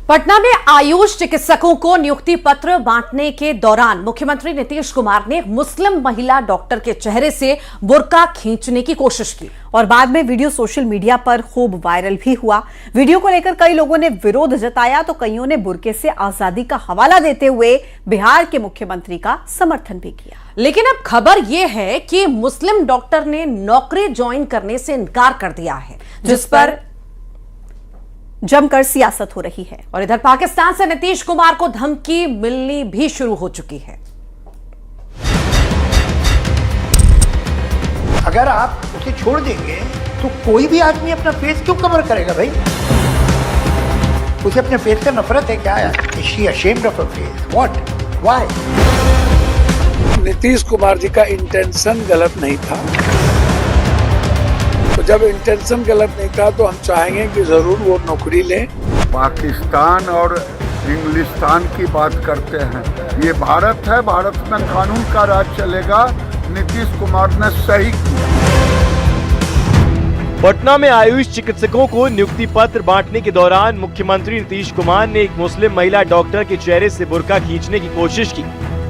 पटना में आयुष चिकित्सकों को नियुक्ति पत्र बांटने के दौरान मुख्यमंत्री नीतीश कुमार ने मुस्लिम महिला डॉक्टर के चेहरे से बुर्का खींचने की कोशिश की और बाद में वीडियो सोशल मीडिया पर खूब वायरल भी हुआ। वीडियो को लेकर कई लोगों ने विरोध जताया तो कईयों ने बुर्के से आजादी का हवाला देते हुए बिहार के मुख्यमंत्री का समर्थन भी किया। लेकिन अब खबर यह है कि मुस्लिम डॉक्टर ने नौकरी ज्वाइन करने से इनकार कर दिया है, जिस पर जमकर सियासत हो रही है। और इधर पाकिस्तान से नीतीश कुमार को धमकी मिलनी भी शुरू हो चुकी है। अगर आप उसे छोड़ देंगे तो कोई भी आदमी अपना फेस क्यों कवर करेगा भाई? उसे अपने फेस से नफरत है क्या? Is she ashamed of her face? What? Why? Nitish Kumar ji का इंटेंशन गलत नहीं था। तो जब इंटेंशन गलत नहीं था तो हम चाहेंगे कि जरूर वो नौकरी लें। पाकिस्तान और इंग्लिस्तान की बात करते हैं, ये भारत है, भारत में कानून का राज चलेगा। नीतीश कुमार ने सही किया। पटना में आयुष चिकित्सकों को नियुक्ति पत्र बांटने के दौरान मुख्यमंत्री नीतीश कुमार ने एक मुस्लिम महिला डॉक्टर के चेहरे से बुर्का खींचने की कोशिश की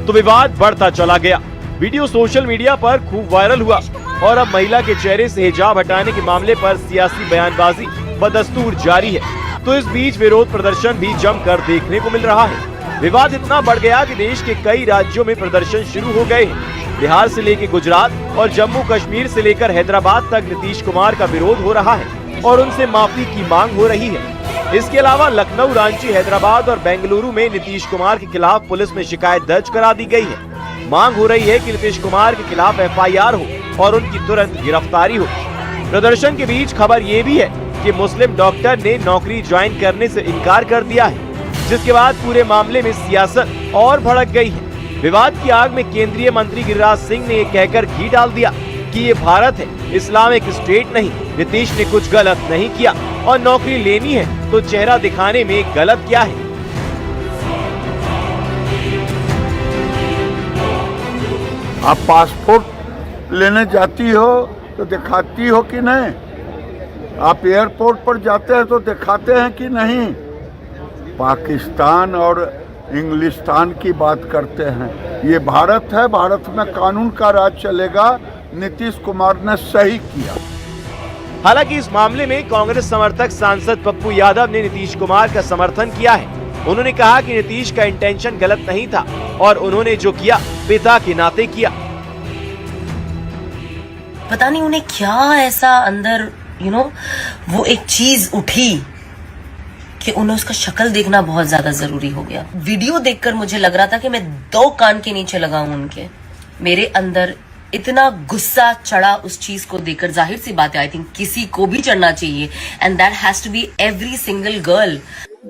तो विवाद बढ़ता चला गया। वीडियो सोशल मीडिया पर खूब वायरल हुआ और अब महिला के चेहरे से हिजाब हटाने के मामले पर सियासी बयानबाजी बदस्तूर जारी है। तो इस बीच विरोध प्रदर्शन भी जमकर देखने को मिल रहा है। विवाद इतना बढ़ गया कि देश के कई राज्यों में प्रदर्शन शुरू हो गए हैं। बिहार से लेकर गुजरात और जम्मू कश्मीर से लेकर हैदराबाद तक नीतीश कुमार का विरोध हो रहा है और उनसे माफी की मांग हो रही है। इसके अलावा लखनऊ, रांची, हैदराबाद और बेंगलुरु में नीतीश कुमार के खिलाफ पुलिस में शिकायत दर्ज करा दी गई है। मांग हो रही है कि नीतीश कुमार के खिलाफ FIR हो और उनकी तुरंत गिरफ्तारी हो। प्रदर्शन के बीच खबर ये भी है कि मुस्लिम डॉक्टर ने नौकरी ज्वाइन करने से इनकार कर दिया है, जिसके बाद पूरे मामले में सियासत और भड़क गई है। विवाद की आग में केंद्रीय मंत्री गिरिराज सिंह ने ये कहकर घी डाल दिया कि ये भारत है, इस्लामिक स्टेट नहीं। नीतीश ने कुछ गलत नहीं किया और नौकरी लेनी है तो चेहरा दिखाने में गलत क्या है। आप पासपोर्ट लेने जाती हो तो दिखाती हो कि नहीं? आप एयरपोर्ट पर जाते हैं तो दिखाते हैं कि नहीं? पाकिस्तान और इंग्लिस्तान की बात करते हैं, ये भारत है, भारत में कानून का राज चलेगा। नीतीश कुमार ने सही किया। हालांकि इस मामले में कांग्रेस समर्थक सांसद पप्पू यादव ने नीतीश कुमार का समर्थन किया है। उन्होंने कहा कि नीतीश का इंटेंशन गलत नहीं था और उन्होंने जो किया पिता के नाते किया। पता नहीं उन्हें क्या ऐसा अंदर वो एक चीज उठी कि उन्हें उसका शक्ल देखना बहुत ज्यादा जरूरी हो गया। वीडियो देखकर मुझे लग रहा था कि मैं 2 कान के नीचे लगाऊं उनके। मेरे अंदर इतना गुस्सा चढ़ा उस चीज को देखकर। जाहिर सी बात है, आई थिंक किसी को भी चढ़ना चाहिए and that has to be every single girl.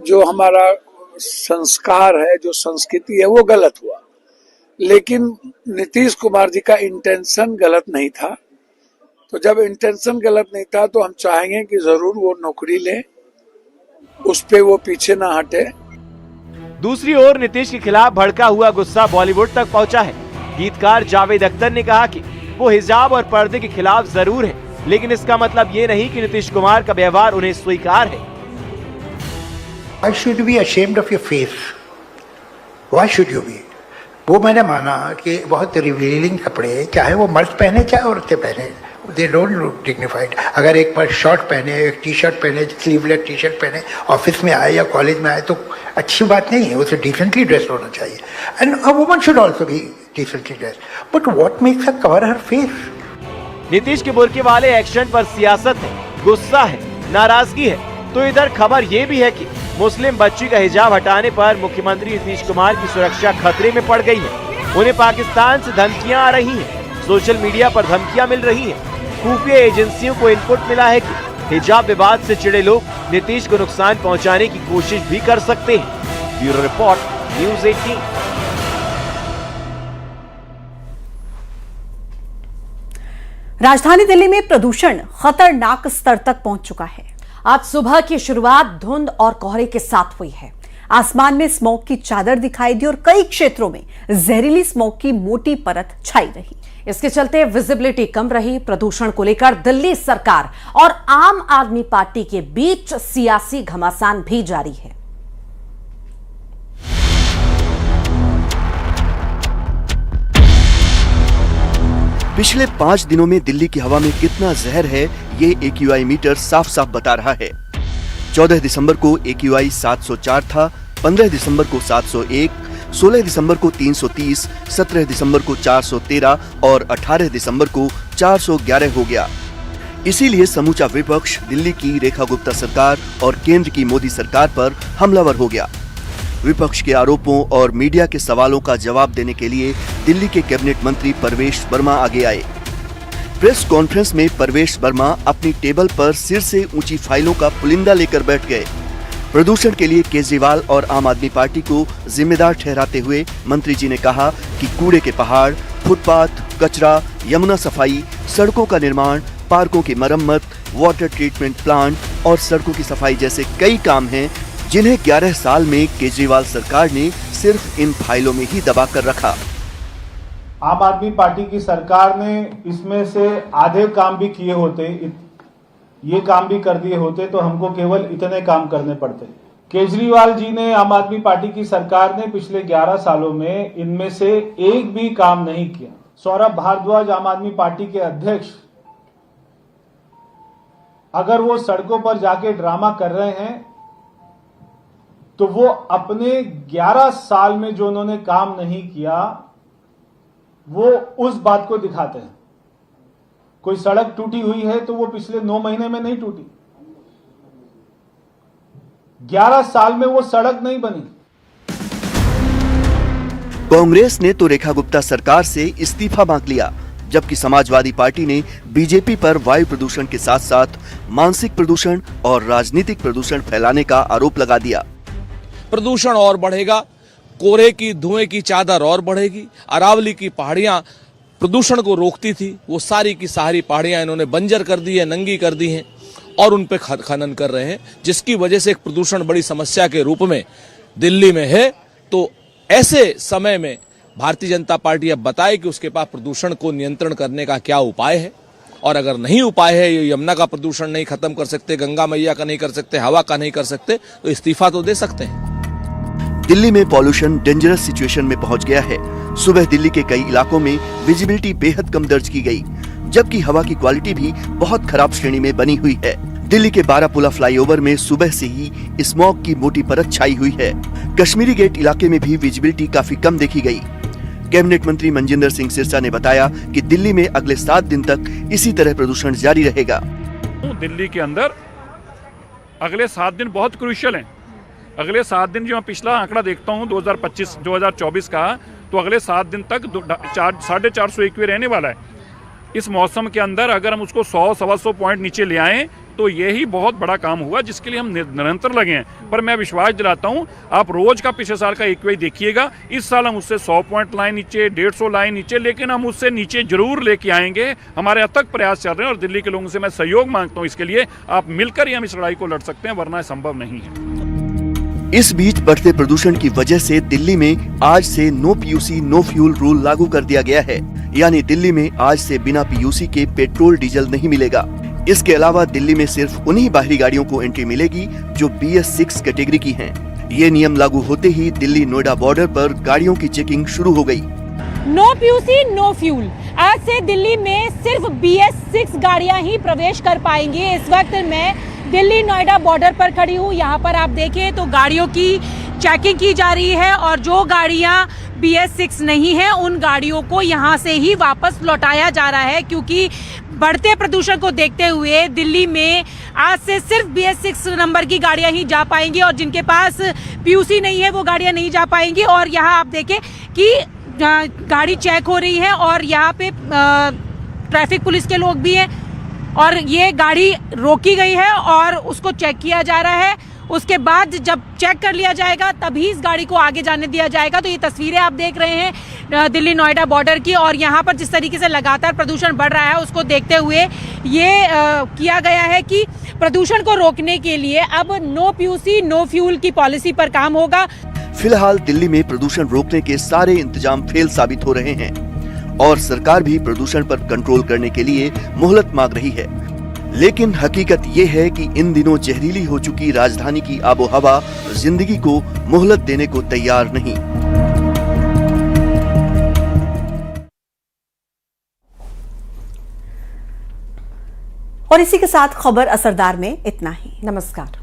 जो हमारा संस्कार है, जो संस्कृति है, वो गलत हुआ। लेकिन नीतीश कुमार जी का इंटेंशन गलत नहीं था। तो जब इंटेंशन गलत नहीं था तो हम चाहेंगे कि जरूर वो नौकरी लें, उस पे वो पीछे ना हटे। दूसरी ओर नीतीश के खिलाफ भड़का हुआ गुस्सा बॉलीवुड तक पहुंचा है। गीतकार जावेद अख्तर ने कहा कि वो हिजाब और पर्दे के खिलाफ जरूर है, लेकिन इसका मतलब ये नहीं कि नीतीश कुमार का व्यवहार उन्हें स्वीकार है। Why should you be ashamed of your face? Why should you be? वो मैंने माना कि बहुत रिवीलिंग कपड़े, चाहे वो मर्द पहने चाहे औरतें पहने, they don't look dignified। अगर एक बार शर्ट पहने, एक टी-शर्ट पहने, स्लीवलेस टी-शर्ट पहने, ऑफिस में आए या कॉलेज में आए तो अच्छी बात नहीं है। उसे डिसेंटली ड्रेस्ड होना चाहिए। And a woman should also be decently dressed. But what makes her cover her face? Nitish के बुर्के वाले एक्शन पर सियासत है, गुस्सा है, नाराजगी है। तो इधर खबर ये भी है कि मुस्लिम बच्ची का हिजाब हटाने पर मुख्यमंत्री नीतीश कुमार की सुरक्षा खतरे में पड़ गई है। उन्हें पाकिस्तान से धमकियां आ रही हैं, सोशल मीडिया पर धमकियां मिल रही हैं। खुफिया एजेंसियों को इनपुट मिला है कि हिजाब विवाद से चिढ़े लोग नीतीश को नुकसान पहुंचाने की कोशिश भी कर सकते हैं। Bureau report, news 18। राजधानी दिल्ली में प्रदूषण खतरनाक स्तर तक पहुंच चुका है। आज सुबह की शुरुआत धुंध और कोहरे के साथ हुई है। आसमान में स्मोक की चादर दिखाई दी और कई क्षेत्रों में जहरीली स्मोक की मोटी परत छाई रही। इसके चलते विजिबिलिटी कम रही। प्रदूषण को लेकर दिल्ली सरकार और आम आदमी पार्टी के बीच सियासी घमासान भी जारी है। पिछले 5 दिनों में दिल्ली की हवा में कितना जहर है, ये AQI मीटर साफ साफ बता रहा है। 14 दिसंबर को AQI 704 था, 15 दिसंबर को 701, 16 दिसंबर को 330, 17 दिसंबर को 413 और 18 दिसंबर को 411 हो गया। इसीलिए समूचा विपक्ष दिल्ली की रेखा गुप्ता सरकार और केंद्र की मोदी सरकार पर हमलावर हो गया। विपक्ष के आरोपों और मीडिया के सवालों का जवाब देने के लिए दिल्ली के कैबिनेट मंत्री परवेश वर्मा आगे आए। प्रेस कॉन्फ्रेंस में परवेश वर्मा अपनी टेबल पर सिर से ऊंची फाइलों का पुलिंदा लेकर बैठ गए। प्रदूषण के लिए केजरीवाल और आम आदमी पार्टी को जिम्मेदार ठहराते हुए मंत्री जी ने कहा कि कूड़े के पहाड़, फुटपाथ, कचरा, यमुना सफाई, सड़कों का निर्माण, पार्कों की मरम्मत, वाटर ट्रीटमेंट प्लांट और सड़कों की सफाई जैसे कई काम हैं जिन्हें 11 साल में केजरीवाल सरकार ने सिर्फ इन फाइलों में ही दबा कर रखा। आम आदमी पार्टी की सरकार ने इसमें से आधे काम भी किए होते, ये काम भी कर दिए होते तो हमको केवल इतने काम करने पड़ते। केजरीवाल जी ने, आम आदमी पार्टी की सरकार ने पिछले 11 सालों में इनमें से एक भी काम नहीं किया। सौरभ भारद्वाज, आम आदमी पार्टी के अध्यक्ष, अगर वो सड़कों पर जाके ड्रामा कर रहे हैं तो वो अपने 11 साल में जो उन्होंने काम नहीं किया वो उस बात को दिखाते हैं। कोई सड़क टूटी हुई है तो वो पिछले 9 महीने में नहीं टूटी, 11 साल में वो सड़क नहीं बनी। कांग्रेस ने तो रेखा गुप्ता सरकार से इस्तीफा मांग लिया, जबकि समाजवादी पार्टी ने बीजेपी पर वायु प्रदूषण के साथ साथ मानसिक प्रदूषण और राजनीतिक प्रदूषण फैलाने का आरोप लगा दिया। प्रदूषण और बढ़ेगा, कोहरे की धुएं की चादर और बढ़ेगी। अरावली की पहाड़ियां प्रदूषण को रोकती थी, वो सारी की सारी पहाड़ियां इन्होंने बंजर कर दी है, नंगी कर दी हैं और उन पे खनन कर रहे हैं, जिसकी वजह से एक प्रदूषण बड़ी समस्या के रूप में दिल्ली में है। तो ऐसे समय में भारतीय जनता पार्टी अब बताए कि उसके पास प्रदूषण को नियंत्रण करने का क्या उपाय है, और अगर नहीं उपाय है, ये यमुना का प्रदूषण नहीं खत्म कर सकते, गंगा मैया का नहीं कर सकते, हवा का नहीं कर सकते, तो इस्तीफा तो दे सकते हैं। दिल्ली में पॉल्यूशन डेंजरस सिचुएशन में पहुंच गया है। सुबह दिल्ली के कई इलाकों में विजिबिलिटी बेहद कम दर्ज की गई, जबकि हवा की क्वालिटी भी बहुत खराब श्रेणी में बनी हुई है। दिल्ली के बारापुला फ्लाईओवर में सुबह से ही स्मॉग की मोटी परत छाई हुई है। कश्मीरी गेट इलाके में भी विजिबिलिटी काफी कम देखी गई। कैबिनेट मंत्री मनजिंदर सिंह सिरसा ने बताया कि दिल्ली में अगले 7 दिन तक इसी तरह प्रदूषण जारी रहेगा। दिल्ली के अंदर अगले 7 दिन बहुत क्रूशियल हैं। अगले 7 दिन जो मैं पिछला आंकड़ा देखता हूँ 2024 का, तो अगले 7 दिन तक 450 एक्यूए रहने वाला है। इस मौसम के अंदर अगर हम उसको 100-125 पॉइंट नीचे ले आएँ तो यही बहुत बड़ा काम हुआ, जिसके लिए हम निरंतर लगे हैं। पर मैं विश्वास दिलाता हूँ, आप रोज का पिछले साल का एक्यूआई देखिएगा, इस साल हम उससे 100 पॉइंट लाइन नीचे, 150 लाइन नीचे, लेकिन हम उससे नीचे जरूर लेके आएंगे। हमारे अथक प्रयास चल रहे हैं और दिल्ली के लोगों से मैं सहयोग मांगता हूँ इसके लिए। आप मिलकर ही हम इस लड़ाई को लड़ सकते हैं, वरना संभव नहीं है। इस बीच बढ़ते प्रदूषण की वजह से दिल्ली में आज से no PUC no fuel rule लागू कर दिया गया है, यानी दिल्ली में आज से बिना पीयूसी के पेट्रोल डीजल नहीं मिलेगा। इसके अलावा दिल्ली में सिर्फ उन्हीं बाहरी गाड़ियों को एंट्री मिलेगी जो BS6 कैटेगरी की हैं। ये नियम लागू होते ही दिल्ली नोएडा बॉर्डर पर गाड़ियों की चेकिंग शुरू हो गई। नो पीयूसी नो फ्यूल, आज से दिल्ली में सिर्फ BS6 गाड़ियां ही प्रवेश कर पाएंगी। इस वक्त मैं दिल्ली नोएडा बॉर्डर पर खड़ी हूँ। यहाँ पर आप देखें तो गाड़ियों की चेकिंग की जा रही है और जो गाड़ियाँ BS6 नहीं है उन गाड़ियों को यहाँ से ही वापस लौटाया जा रहा है, क्योंकि बढ़ते प्रदूषण को देखते हुए दिल्ली में आज से सिर्फ BS6 नंबर की गाड़ियां ही जा पाएंगी और जिनके पास पीयूसी नहीं है वो गाड़ियां नहीं जा पाएंगी। और यहाँ आप देखें कि गाड़ी चेक हो रही है और यहाँ पे ट्रैफिक पुलिस के लोग भी हैं और ये गाड़ी रोकी गई है और उसको चेक किया जा रहा है। उसके बाद जब चेक कर लिया जाएगा तभी इस गाड़ी को आगे जाने दिया जाएगा। तो ये तस्वीरें आप देख रहे हैं दिल्ली नोएडा बॉर्डर की, और यहाँ पर जिस तरीके से लगातार प्रदूषण बढ़ रहा है उसको देखते हुए ये किया गया है कि प्रदूषण को रोकने के लिए अब नो पीयूसी नो फ्यूल की पॉलिसी पर काम होगा। फिलहाल दिल्ली में प्रदूषण रोकने के सारे इंतजाम फेल साबित हो रहे हैं और सरकार भी प्रदूषण पर कंट्रोल करने के लिए मोहलत मांग रही है। लेकिन हकीकत ये है कि इन दिनों जहरीली हो चुकी राजधानी की आबोहवा जिंदगी को मोहलत देने को तैयार नहीं। और इसी के साथ खबर असरदार में इतना ही। नमस्कार।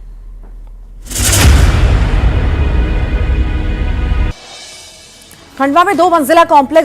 खंडवा में 2 मंजिला कॉम्प्लेक्स